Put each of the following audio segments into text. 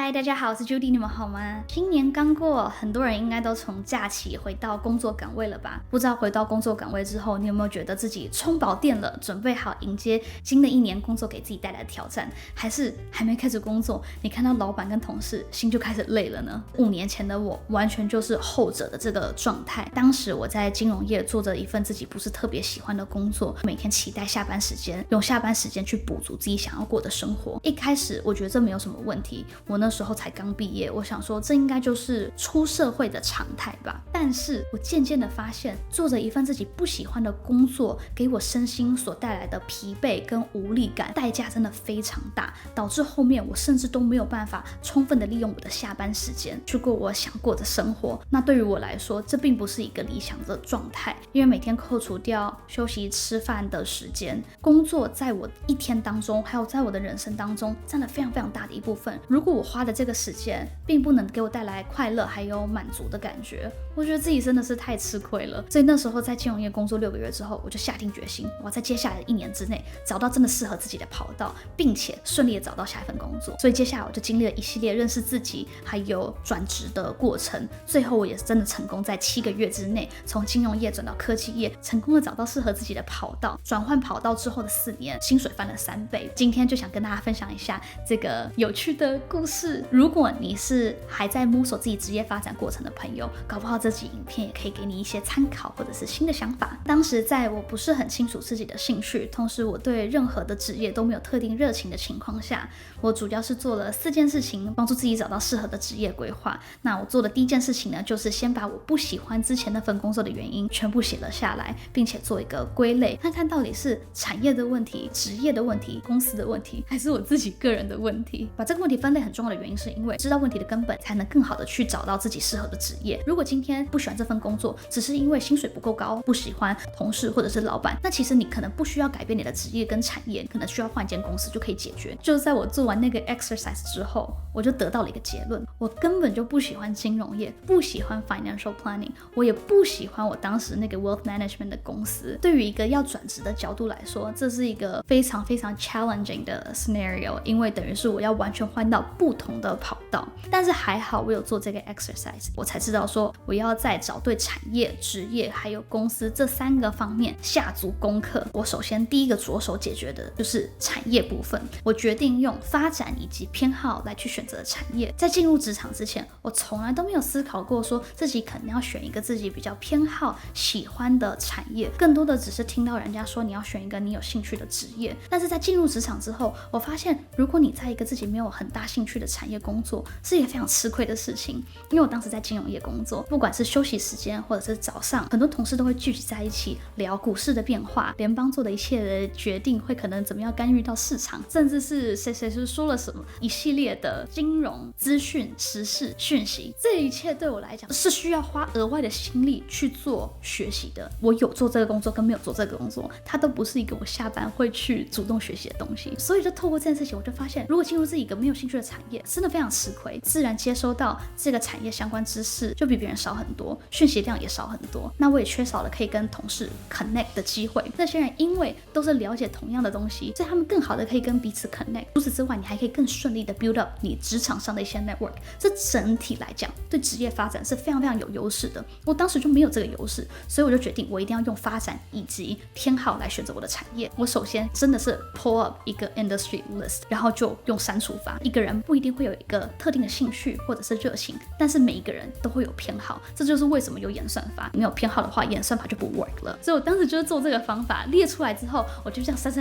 嗨，大家好，我是 Judy， 你们好吗？新年刚过，很多人应该都从假期回到工作岗位了吧？不知道回到工作岗位之后，你有没有觉得自己充饱电了，准备好迎接新的一年工作给自己带来的挑战？还是还没开始工作，你看到老板跟同事，心就开始累了呢？5年前的我，完全就是后者的这个状态。当时我在金融业做着一份自己不是特别喜欢的工作，每天期待下班时间，用下班时间去补足自己想要过的生活。一开始我觉得这没有什么问题，我那时候才刚毕业，我想说这应该就是出社会的常态吧。但是我渐渐的发现，做着一份自己不喜欢的工作，给我身心所带来的疲惫跟无力感，代价真的非常大，导致后面我甚至都没有办法充分的利用我的下班时间去过我想过的生活。那对于我来说，这并不是一个理想的状态，因为每天扣除掉休息吃饭的时间，工作在我一天当中，还有在我的人生当中占了非常非常大的一部分。如果我花的这个时间并不能给我带来快乐还有满足的感觉，我觉得自己真的是太吃亏了。所以那时候在金融业工作6个月之后，我就下定决心，我要在接下来的1年之内找到真的适合自己的跑道，并且顺利的找到下一份工作。所以接下来我就经历了一系列认识自己还有转职的过程，最后我也是真的成功在7个月之内从金融业转到科技业，成功的找到适合自己的跑道。转换跑道之后的4年，薪水翻了3倍。今天就想跟大家分享一下这个有趣的故事。如果你是还在摸索自己职业发展过程的朋友，搞不好这集影片也可以给你一些参考或者是新的想法。当时在我不是很清楚自己的兴趣，同时我对任何的职业都没有特定热情的情况下，我主要是做了4件事情，帮助自己找到适合的职业规划。那我做的第一件事情呢，就是先把我不喜欢之前那份工作的原因全部写了下来，并且做一个归类，看看到底是产业的问题、职业的问题、公司的问题，还是我自己个人的问题。把这个问题分类很重要的原因是因为知道问题的根本，才能更好的去找到自己适合的职业。如果今天不喜欢这份工作，只是因为薪水不够高，不喜欢同事或者是老板，那其实你可能不需要改变你的职业跟产业，可能需要换一间公司就可以解决。就在我做完那个 exercise 之后，我就得到了一个结论，我根本就不喜欢金融业，不喜欢 financial planning， 我也不喜欢我当时那个 wealth management 的公司。对于一个要转职的角度来说，这是一个非常非常 challenging 的 scenario， 因为等于是我要完全换到不同的跑道。但是还好我有做这个 exercise， 我才知道说我要在找对产业、职业还有公司这3个方面下足功课。我首先第一个着手解决的就是产业部分，我决定用发展以及偏好来去选择产业。在进入职场之前，我从来都没有思考过说自己可能要选一个自己比较偏好喜欢的产业，更多的只是听到人家说你要选一个你有兴趣的职业。但是在进入职场之后，我发现如果你在一个自己没有很大兴趣的产业工作，是一个非常吃亏的事情。因为我当时在金融业工作，不管是休息时间或者是早上，很多同事都会聚集在一起聊股市的变化，联邦做的一切的决定会可能怎么样干预到市场，甚至是谁是说了什么，一系列的金融资讯、时事讯息，这一切对我来讲是需要花额外的心力去做学习的。我有做这个工作跟没有做这个工作，它都不是一个我下班会去主动学习的东西。所以就透过这件事情，我就发现如果进入自己一个没有兴趣的产业，真的非常吃亏，自然接收到这个产业相关知识就比别人少很多，讯息量也少很多。那我也缺少了可以跟同事 connect 的机会。那些人因为都是了解同样的东西，所以他们更好的可以跟彼此 connect。除此之外，你还可以更顺利的 build up 你职场上的一些 network。这整体来讲，对职业发展是非常非常有优势的。我当时就没有这个优势，所以我就决定我一定要用发展以及偏好来选择我的产业。我首先真的是 pull up 一个 industry list， 然后就用删除法。一个人不一定会有一个特定的兴趣或者是热情，但是每一个人都会有偏好，这就是为什么有演算法。没有偏好的话，演算法就不 work 了。所以我当时就是做这个方法，列出来之后，我就这样删，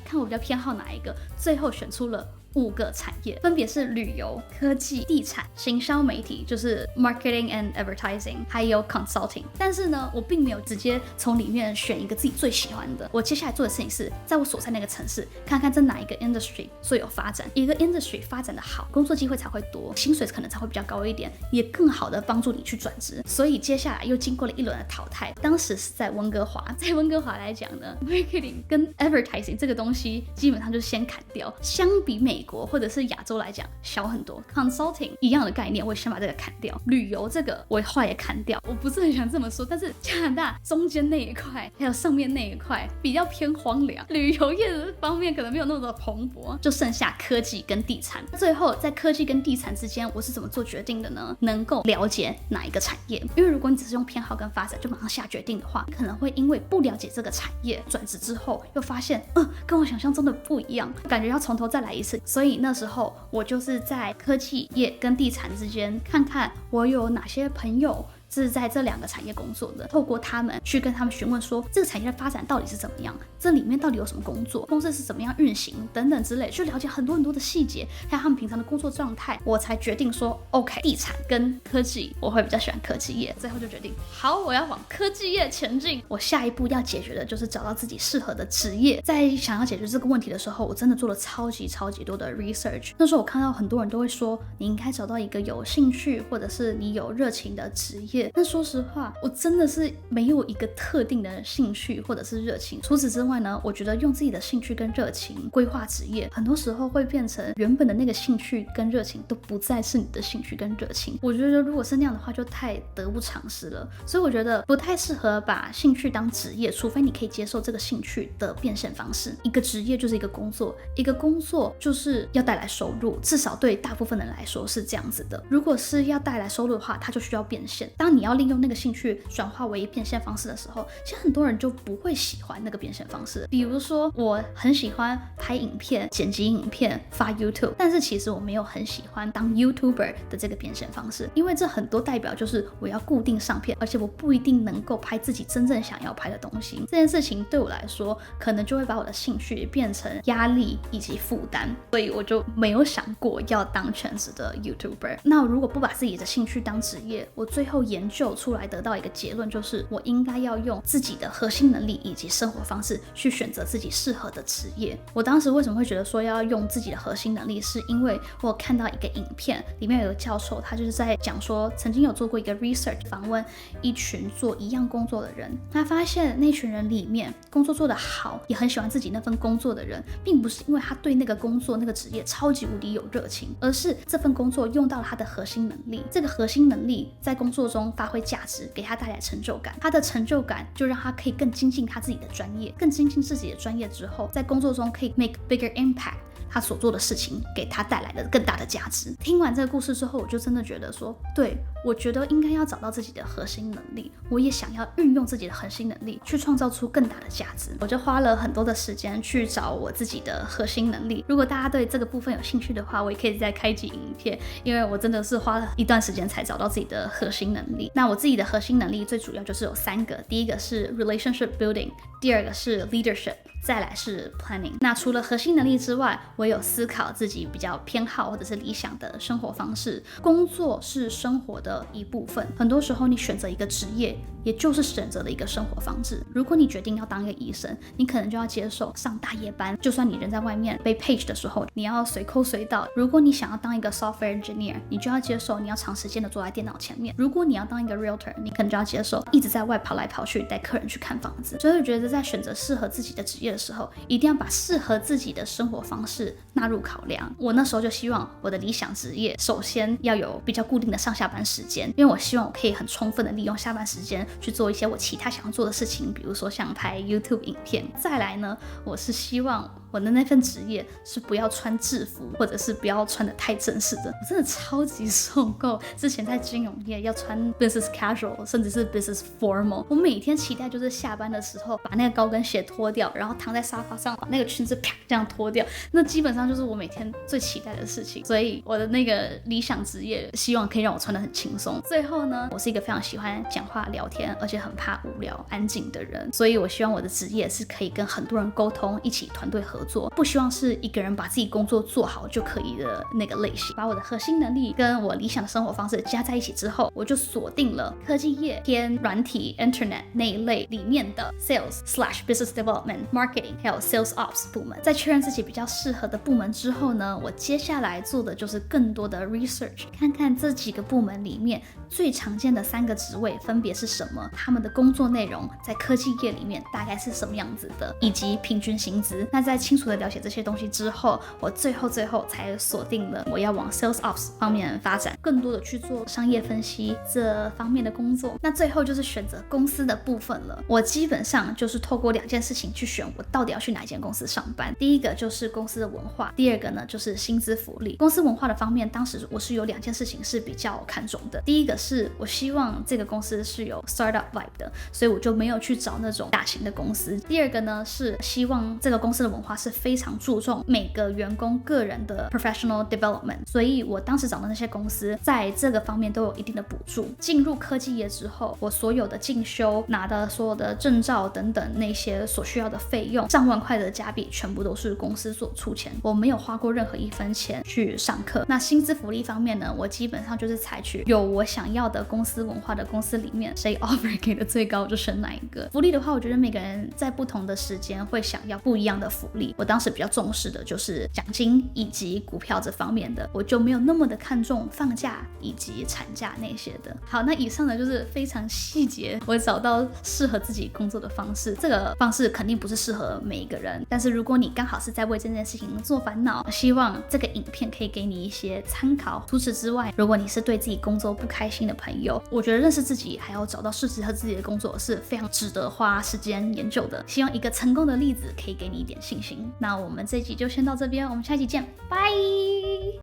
看我比较偏好哪一个，最后选出了5个产业，分别是旅游、科技、地产、行销媒体，就是 marketing and advertising， 还有 consulting。但是呢，我并没有直接从里面选一个自己最喜欢的。我接下来做的事情是，在我所在那个城市，看看在哪一个 industry 最有发展，一个 industry 发展的好，工作机会才会多，薪水可能才会比较高一点，也更好的帮助你去转职。所以接下来又经过了1轮的淘汰。当时是在温哥华，在温哥华来讲呢 ，marketing 跟 advertising 这个东西基本上就是先砍掉。相比美美国或者是亚洲来讲小很多。Consulting 一样的概念，我也先把这个砍掉。旅游这个我后来也砍掉，我不是很想这么说，但是加拿大中间那一块还有上面那一块比较偏荒凉，旅游业的方面可能没有那么的蓬勃，就剩下科技跟地产。最后在科技跟地产之间，我是怎么做决定的呢？能够了解哪一个产业，因为如果你只是用偏好跟发展就马上下决定的话，可能会因为不了解这个产业，转职之后又发现跟我想象中的不一样，感觉要从头再来一次。所以那时候我就是在科技业跟地产之间看看我有哪些朋友是在这两个产业工作的，透过他们去跟他们询问说这个产业的发展到底是怎么样，这里面到底有什么工作，公司是怎么样运行等等之类，去了解很多很多的细节，还有他们平常的工作状态，我才决定说 OK， 地产跟科技我会比较喜欢科技业。最后就决定好，我要往科技业前进。我下一步要解决的就是找到自己适合的职业。在想要解决这个问题的时候，我真的做了超级多的 research。那时候我看到很多人都会说你应该找到一个有兴趣或者是你有热情的职业，但说实话我真的是没有一个特定的兴趣或者是热情。除此之外呢，我觉得用自己的兴趣跟热情规划职业，很多时候会变成原本的那个兴趣跟热情都不再是你的兴趣跟热情。我觉得如果是那样的话就太得不偿失了，所以我觉得不太适合把兴趣当职业，除非你可以接受这个兴趣的变现方式。一个职业就是一个工作，一个工作就是要带来收入，至少对大部分人来说是这样子的。如果是要带来收入的话，它就需要变现。当你要利用那个兴趣转化为变现方式的时候，其实很多人就不会喜欢那个变现方式。比如说我很喜欢拍影片、剪辑影片发 YouTube， 但是其实我没有很喜欢当 YouTuber 的这个变现方式，因为这很多代表就是我要固定上片，而且我不一定能够拍自己真正想要拍的东西。这件事情对我来说可能就会把我的兴趣变成压力以及负担，所以我就没有想过要当全职的 YouTuber。 那如果不把自己的兴趣当职业，我最后研究出来得到一个结论，就是我应该要用自己的核心能力以及生活方式去选择自己适合的职业。我当时为什么会觉得说要用自己的核心能力，是因为我有看到一个影片，里面有个教授，他就是在讲说曾经有做过一个 research， 访问一群做一样工作的人，他发现那群人里面工作做得好，也很喜欢自己那份工作的人，并不是因为他对那个工作那个职业超级无敌有热情，而是这份工作用到了他的核心能力，这个核心能力在工作中发挥价值，给他带来成就感，他的成就感就让他可以更精进他自己的专业，更精进自己的专业之后，在工作中可以 make bigger impact，他所做的事情给他带来的更大的价值。听完这个故事之后，我就真的觉得说，对，我觉得应该要找到自己的核心能力，我也想要运用自己的核心能力去创造出更大的价值。我就花了很多的时间去找我自己的核心能力。如果大家对这个部分有兴趣的话，我也可以再开一集影片，因为我真的是花了一段时间才找到自己的核心能力。那我自己的核心能力最主要就是有3个，第一个是 relationship building， 第二个是 leadership，再来是 planning。 那除了核心能力之外，我有思考自己比较偏好或者是理想的生活方式。工作是生活的一部分，很多时候你选择一个职业，也就是选择了一个生活方式。如果你决定要当一个医生，你可能就要接受上大夜班，就算你人在外面被 page 的时候，你要随扣随到。如果你想要当一个 software engineer， 你就要接受你要长时间的坐在电脑前面。如果你要当一个 realtor， 你可能就要接受一直在外跑来跑去带客人去看房子。所以我觉得在选择适合自己的职业的时候，一定要把适合自己的生活方式纳入考量。我那时候就希望我的理想职业首先要有比较固定的上下班时间，因为我希望我可以很充分的利用下班时间去做一些我其他想要做的事情，比如说像拍 YouTube 影片。再来呢，我是希望我的那份职业是不要穿制服，或者是不要穿得太正式的。我真的超级受够之前在金融业要穿 business casual 甚至是 business formal。我每天期待就是下班的时候把那个高跟鞋脱掉，然后躺在沙发上把那个裙子啪这样脱掉，那基本上就是我每天最期待的事情。所以我的那个理想职业希望可以让我穿得很轻松。最后呢，我是一个非常喜欢讲话聊天，而且很怕无聊安静的人，所以我希望我的职业是可以跟很多人沟通，一起团队合作，不希望是一个人把自己工作做好就可以的那个类型。把我的核心能力跟我理想的生活方式加在一起之后，我就锁定了科技业偏软体 internet 那一类里面的 sales/business development marketing 还有 sales ops 部门。在确认自己比较适合的部门之后呢，我接下来做的就是更多的 research， 看看这几个部门里面最常见的3个职位分别是什么，他们的工作内容在科技业里面大概是什么样子的，以及平均薪资。那在清楚的了解这些东西之后，我最后才锁定了我要往 Sales Ops 方面发展，更多的去做商业分析这方面的工作。那最后就是选择公司的部分了，我基本上就是透过2件事情去选我到底要去哪一间公司上班。第一个就是公司的文化，第二个呢就是薪资福利。公司文化的方面，当时我是有2件事情是比较看重的。第一个是我希望这个公司是有 startup vibe 的，所以我就没有去找那种大型的公司。第二个呢是希望这个公司的文化是非常注重每个员工个人的 professional development， 所以我当时找的那些公司在这个方面都有一定的补助。进入科技业之后，我所有的进修拿的所有的证照等等那些所需要的费用，上万块的加币全部都是公司所出钱，我没有花过任何1分钱去上课。那薪资福利方面呢，我基本上就是采取有我想要的公司文化的公司里面，谁 offer 给的最高就选哪一个。福利的话，我觉得每个人在不同的时间会想要不一样的福利，我当时比较重视的就是奖金以及股票这方面的，我就没有那么的看重放假以及产假那些的。好，那以上呢就是非常细节我找到适合自己工作的方式，这个方式肯定不是适合每一个人，但是如果你刚好是在为这件事情做烦恼，希望这个影片可以给你一些参考。除此之外，如果你是对自己工作不开心的朋友，我觉得认识自己还要找到适合自己的工作是非常值得花时间研究的。希望一个成功的例子可以给你一点信心。那我们这一集就先到这边，我们下一集见，拜。